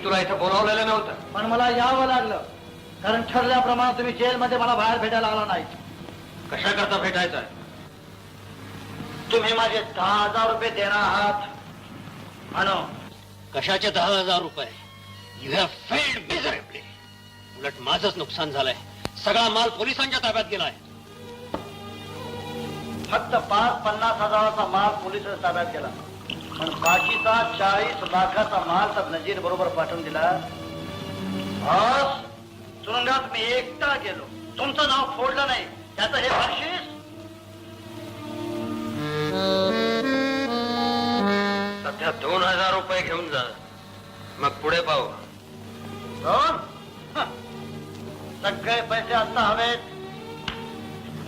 तुला इथं बोलावलेलं नव्हतं. पण मला यावं लागलं, कारण ठरल्याप्रमाणे तुम्ही जेलमध्ये मला बाहेर भेटायला आला नाही. कशा करता भेटायचं आहे? तुम्ही माझे 10,000 रुपये देणार आहात म्हणून. कशाचे 10,000 रुपये? You have failed miserably. उलट माझंच नुकसान झालंय. सगळा माल पोलिसांच्या ताब्यात गेलाय. फक्त 5-50 हजाराचा माल पोलीस ताब्यात गेला, पण बाकीचा 40 लाखाचा माल तर नजीर बरोबर पाठवून दिला. तुरुंगात मी एकटा गेलो, तुमचं नाव फोडलं नाही, त्याचं हे बक्षीस. सध्या 2,000 रुपये घेऊन जा, मग पुढे पाहू. सगळे पैसे आता हवेत,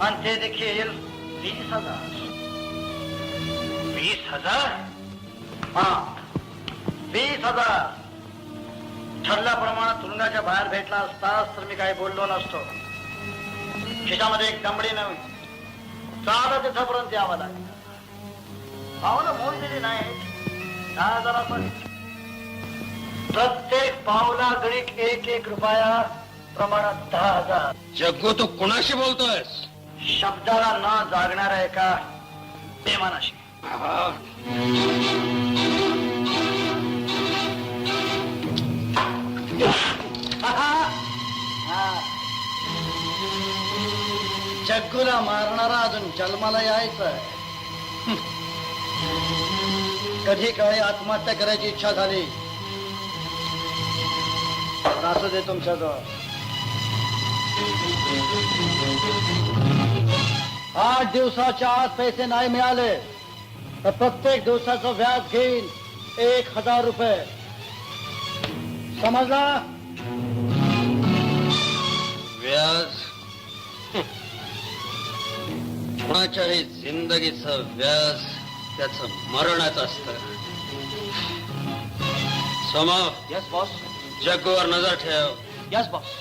आणि ते देखील 20,000. 20,000? हा, 20,000. ठरल्याप्रमाणे तुरुंगाच्या बाहेर भेटला असतास तर मी काही बोललो नसतो. खिशामध्ये एक दमडी नव्हती, चालत तिथपर्यंत यावं लागलं. पावलं मोजलेली नाही, 10,000. प्रत्येक पावला गणिक 1-1 रुपया प्रमाणात 10,000. जग्गू, तू कुणाशी बोलतोयस? शब्दाला न जागणाऱ्या एका बेमानाशी. जग्गूला मारणारा अजून जन्माला यायचं. कधी काळी आत्महत्या करायची इच्छा झाली, असू दे तुमच्याजवळ. 8 दिवसाच्या आत पैसे नाही मिळाले तर प्रत्येक दिवसाचं व्याज घेईन 1,000 रुपये. समजला? व्याज? कोणाच्याही जिंदगीचं व्याज त्याचं मरणच असतं. सोमा. Yes boss. जग्गूवर नजर ठेव. Yes boss.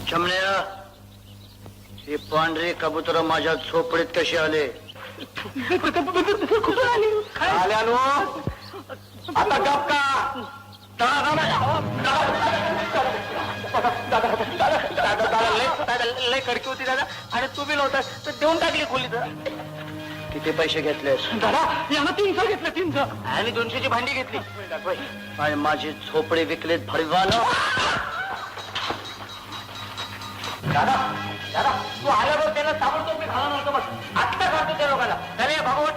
चमण्या, ही पांढरी कबूतर माझ्या झोपडीत कशी आले? आल्यानो आता गप का? लय कडकी होती दादा, आणि तू बी नव्हता तर देऊन टाकली खोली. किती पैसे घेतले दादा? यानं 300 घेतले. 300 आणि 200ची भांडी घेतली, आणि माझी झोपडी विकलीत भडवानं. दादा दादा, तू आल्यावर त्याला ताबडतोब मी घाला नव्हतं, बस आत्ता काढतो त्या लोकांना. अरे भगवत,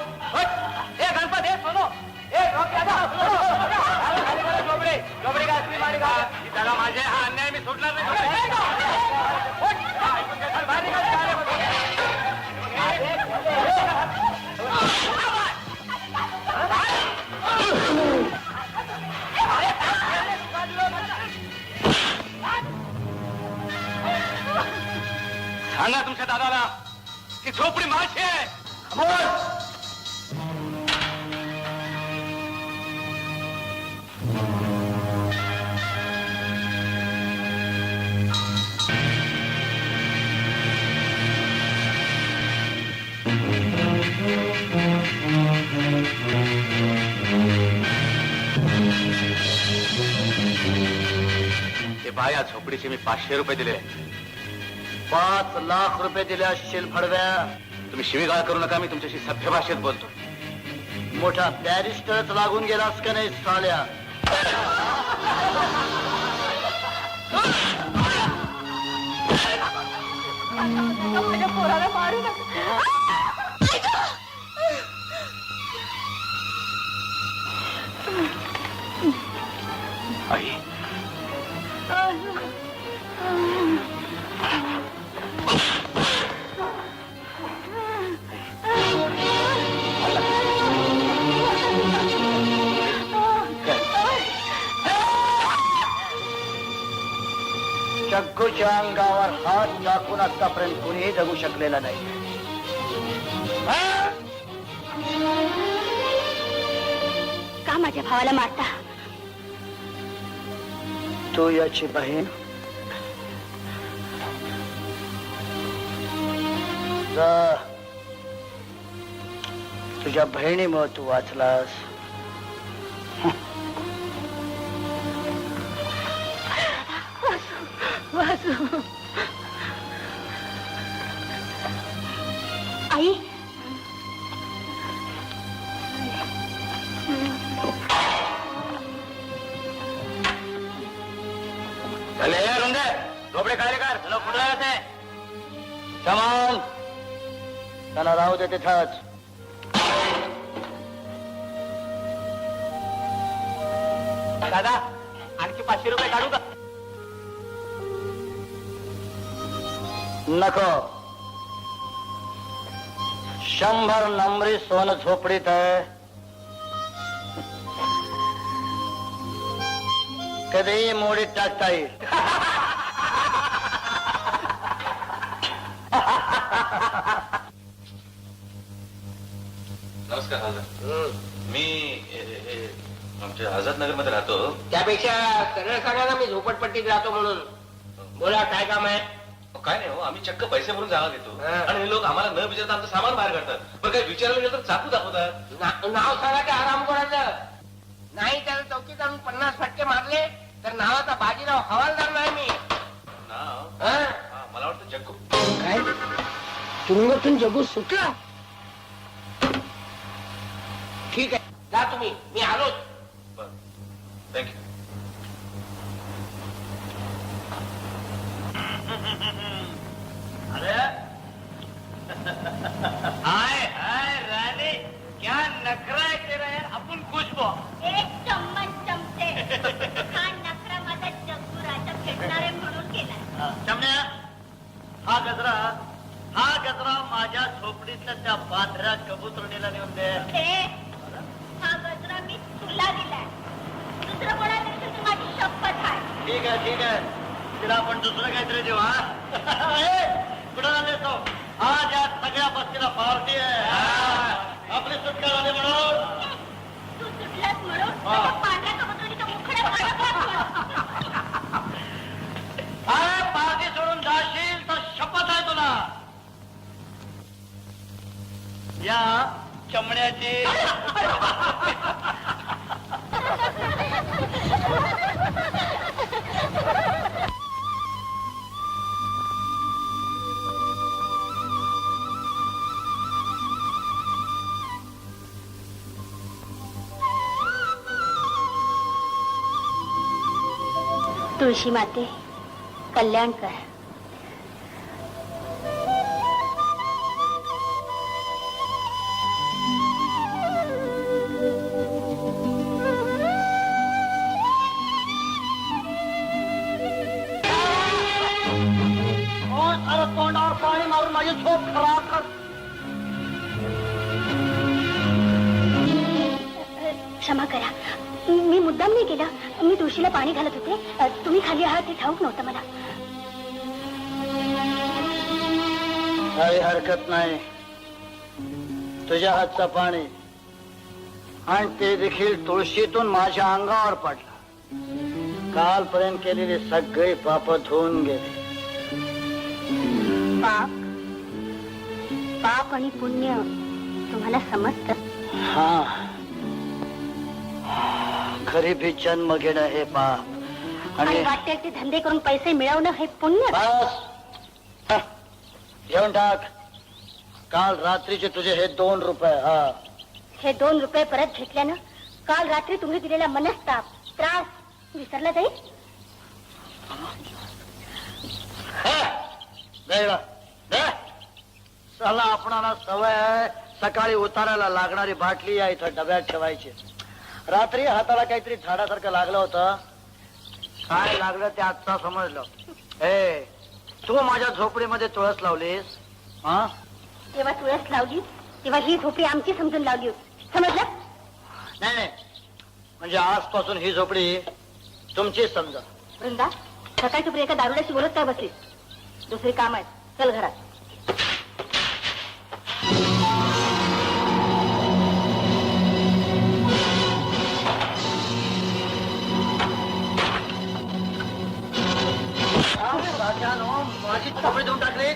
हे गणपत, हे सोनो, हे झोपडी का असली मारी का? त्याला माझे हा अन्याय मी सोडणार नाही. सांगा तुमच्या दादाला की झोपडी माझी आहे. हे बाया, झोपडीचे मी 500 रुपये दिले. 5 लाख रुपये दिले असतील भडव्या. तुम्ही शिवीगाळ करू नका, मी तुमच्याशी सभ्य भाषेत बोलतो. मोठा बॅरिस्टरच लागून गेलास का नाही साल्या? माझ्या पोराला मारू नका. आई, जग्गूच्या अंगावर हात टाकून आतापर्यंत कुणीही जगू शकलेला नाही. का माझ्या भावाला मारता? तू याची बहीण. तुझ्या बहिणीमुळे तू वाचलास. वासू. आई झोपडे काय कर तुला कुठं जाते. कमान त्याला राहू दे तिथंच. दादा आणखी 500 रुपये काढू का. नको. 100 नंबरी सोनं झोपडीत आहे. कधीही मोडीत टाकता येईल. नमस्कार हजर. मी आमच्या आझाद नगर मध्ये राहतो. त्यापेक्षा सरळ सांगा ना, मी झोपडपट्टीत राहतो म्हणून. बोला काय काम आहे. काय नाही हो, आम्ही चक्क पैसे भरून जागा घेतो हा. आणि हे लोक आम्हाला न विचारता आमचं सामान बाहेर काढतात. पण काही विचारायला गेलं तर चाकू दाखवतात. नाव सांगा ते आराम करायचं नाही. त्याला चौकीत आणून 50 फटके मारले तर नावाचा बाजीराव हवालदार नाही मी. नाव हा? हा, मला वाटतं जग्गू. काय तुरुंगातून जगू सुटला. ठीक आहे जा तुम्ही, मी आलोच. बरं थँक्यू. अरे हाय हाय राणे, क्या नखरा है तेरा यार. आपण खुश बो. एक चम्मच चमचे. हा नखरा माझा जग्गू राजा फेडणारे म्हणून केला. चमण्या, हा गजरा माझ्या झोपडीतल्या त्या पांढऱ्या कबुतरणीला नेऊन दे. हा गजरा मी तुला दिलाय. दुसरं कोणाला दिलं तर माझी शपथ आहे. ठीक आहे तिला आपण दुसरं काहीतरी देऊ. हा कुठं आले तो. आज या सगळ्या बस्तीला पार्टी आहे. आपली सुटका झाली म्हणून. तू सुटलास म्हणून माझ्या पांढऱ्या कबुतरणीचा मुखडा काढा. अरे पार्टी सोडून जाशील तर शपथ आहे तुला. या चमड्याची तुळशी माते कल्याण कर. तोंडावर पाणी मारून माझी झोप खराब कर. क्षमा करा, मी मुद्दाम नाही केलं. मी तुळशीला पाणी घालत होते. तुम्ही खाली आहात हे ठाऊक नव्हतं मला. काही हरकत नाही. तुझ्या हातचं पाणी आणि ते देखील तुळशीतून माझ्या अंगावर पडलं. कालपर्यंत केलेले सगळे पाप धुवून गेले. पाप पाप आणि पुण्य तुम्हाला समजतं. हा, गरिबी जन्म घेणं हे पाप आणि आणि वाटते ते धंदे करून पैसे मिळवणं हे पुण्य. बस हं, घेऊन टाक. काल रात्रीचे तुझे हे 2 रुपये. हा, हे 2 रुपये परत घेतल्यानं काल रात्री तुम्ही दिलेला मनस्ताप त्रास विसरला जाईल. चला आपणाला सवय आहे सकाळी उतारायला लागणारी बाटली या इथं डब्यात ठेवायची. रात्री हाताला काहीतरी झाडासारखं लागलं होतं. काय लागलं ते आत्ता समजलं. ए तू माझ्या झोपडीमध्ये तुळस लावलीस. हा, तेव्हा तुळस लावली तेव्हा ही झोपडी आमची समजून लावली होती. समजलं. नाही म्हणजे आजपासून ही झोपडी तुमचीच समजा. वृंदा, सकाळी तुम्ही एका दारुड्याशी बोलत काय बसली. दुसरी काम आहे, चल घरात. माझी झोपडी देऊन टाकली.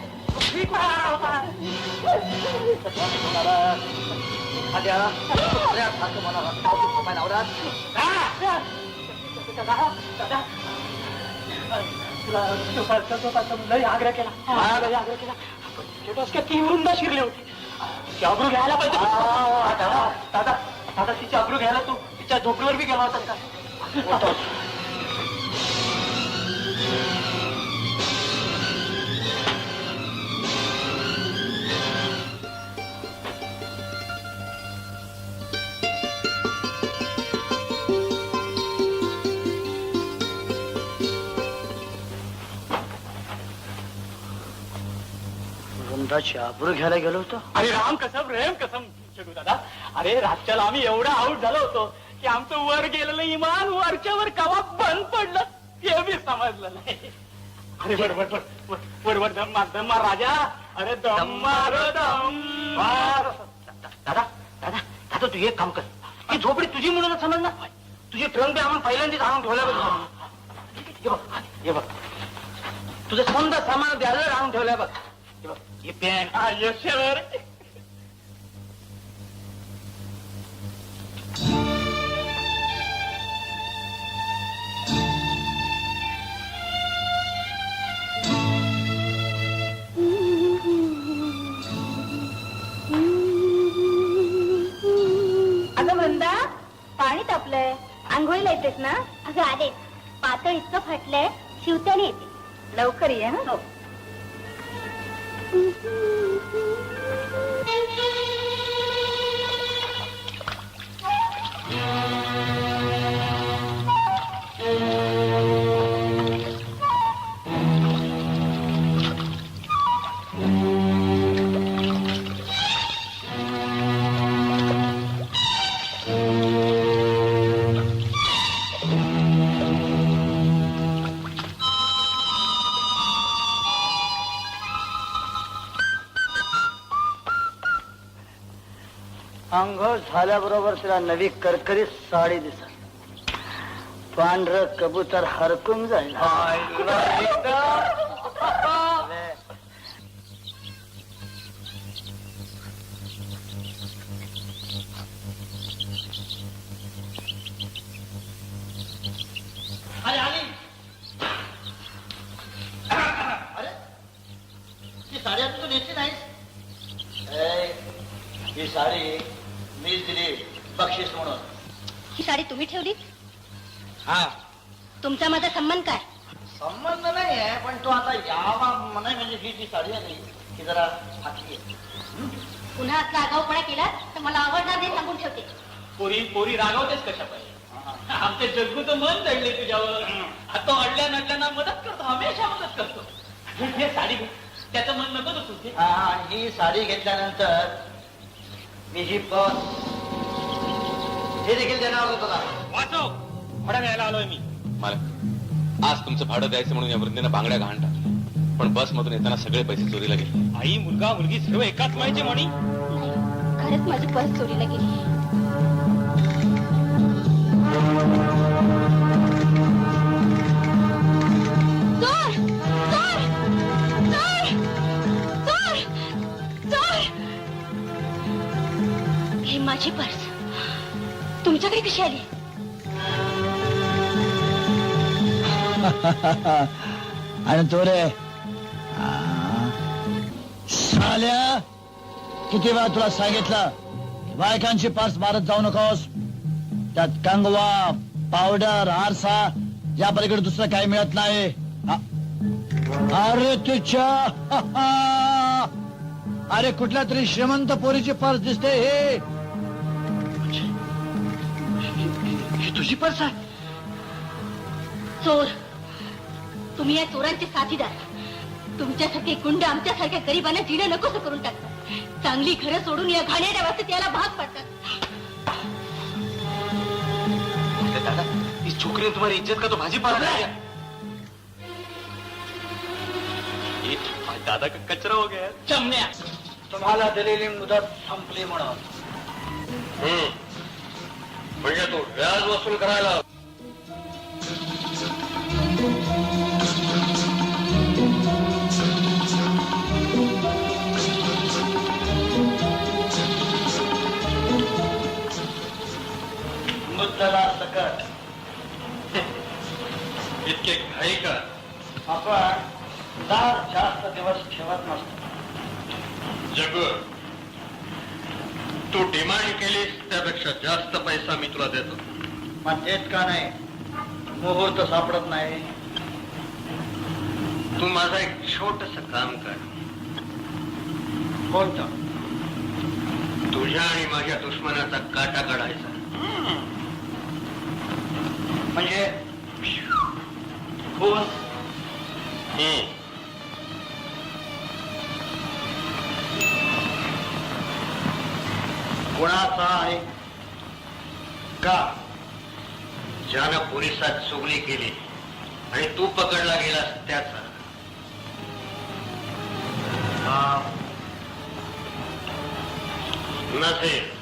लय आग्रह केला लय आग्रह केला ती वृंदा शिरले होती तिची अब्रू घ्यायला पाहिजे दादा दादा तिची अब्रू घ्यायला तू तिच्या झोपडीवर बी गेला होता का आबरू घ्यायला गेलो होतो. अरे राम कसम रेम कसम शकू दादा अरे रातच्याला आम्ही एवढा आऊट झालो होतो की आमचं वर गेलेलं इमान वरच्यावर कवा बंद पडलं हे बी समजलं नाही. अरे वर दम्मा राजा अरे दम्मा दादा दादा दादा तू एक काम कर ती झोपडी तुझी म्हणून समज ना तुझी ट्रंक बी आम्हाला पहिल्यांदाच आणून ठेवल्या हे बघ तुझं समजा सामान द्यायला आणून ठेवलंय बघ ये पॅन्ट यशवर अगं वृंदा पाणी तापलंय आंघोळीला येतेस ना अगं आले पातळ इतकं फाटलंय शिवत्याने येते लवकर ये हो अंघोळ झाल्याबरोबर तिला नवी करकरीत साडी दिसत पांढर कबूतर हरकून जाईल. ही साडी आता तू नेसली नाहीस ही साडी मीच दिली बक्षीस म्हणून. ही साडी तुम्ही ठेवली हा तुमचा माझा संबंध काय संबंध नाही आहे पण तो आता यावा नाही म्हणजे ही जी साडी आहे ही जरा फाटली आहे. पुन्हा असला आगाऊपणा केला तर मला आवडणार नाही सांगून ठेवते. पोरी रागावतेच कशा पाहिजे आमचे जग्गूचं मन चढले तुझ्यावर आता अडल्या नडल्यांना मदत करतो हमेशा मदत करतो हे साडी त्याचं मन नको तुझे. ही साडी घेतल्यानंतर मी ही बस हे देखील देणार होतो तुला. वाचव भाडा घ्यायला आलोय मी. मालक आज तुमचं भाडं द्यायचं म्हणून या वृद्धेनं बांगड्या गहाण टाकल्या पण बस मधून येताना सगळे पैसे चोरीला गेले. आई मुलगा मुलगी सर्व एकाच माहिती म्हणी खरंच माझी पर्स चोरीला गेली. चोर! चोर! चोर! चोर! चोर! ही माझी पर्स तुमच्याकडे कशी आली? आणि तो रे साल्या किती वेळा तुला सांगितलं बायकांची पर्स मारत जाऊ नकोस. त्यात कंगवा पावडर आरसा या पलीकडे दुसरं काही मिळत नाही. अरे तुझ्या अरे कुठल्या तरी श्रीमंत पोरीची पर्स दिसते. ही तुझी पर्स आहे. चोर तुम्ही या चोरांचे साथीदार. तुमच्यासारखे गुंड आमच्यासारख्या गरिबांना जिणं नकोस करून टाकतात. चांगली घरं सोडून या घाणेरड्या वस्तीत याला भाग पडतात. दादा इस छोकरी ने तुम्हारी इज्जत का तो भाजी पाला है. ये दादा का कचरा हो गया. चमण्या तुम्हाला दिलेली मुदत संपली म्हणून म्हणजे तू व्याज वसूल करायला जास्त दिवस ठेवत नसतो. जग तू डिमांड केलीस त्यापेक्षा जास्त पैसा मी तुला देतो. मग देत का नाही? मुहूर्त सापडत नाही. तू माझा एक छोटस काम कर. कोणतं? तुझ्या आणि माझ्या दुश्मनाचा काटा काढायचा. म्हणजे कोण? कोणाचा आहे? का? ज्यानं पोलिसात चोरी केली आणि तू पकडला गेलास त्याचा. नसेल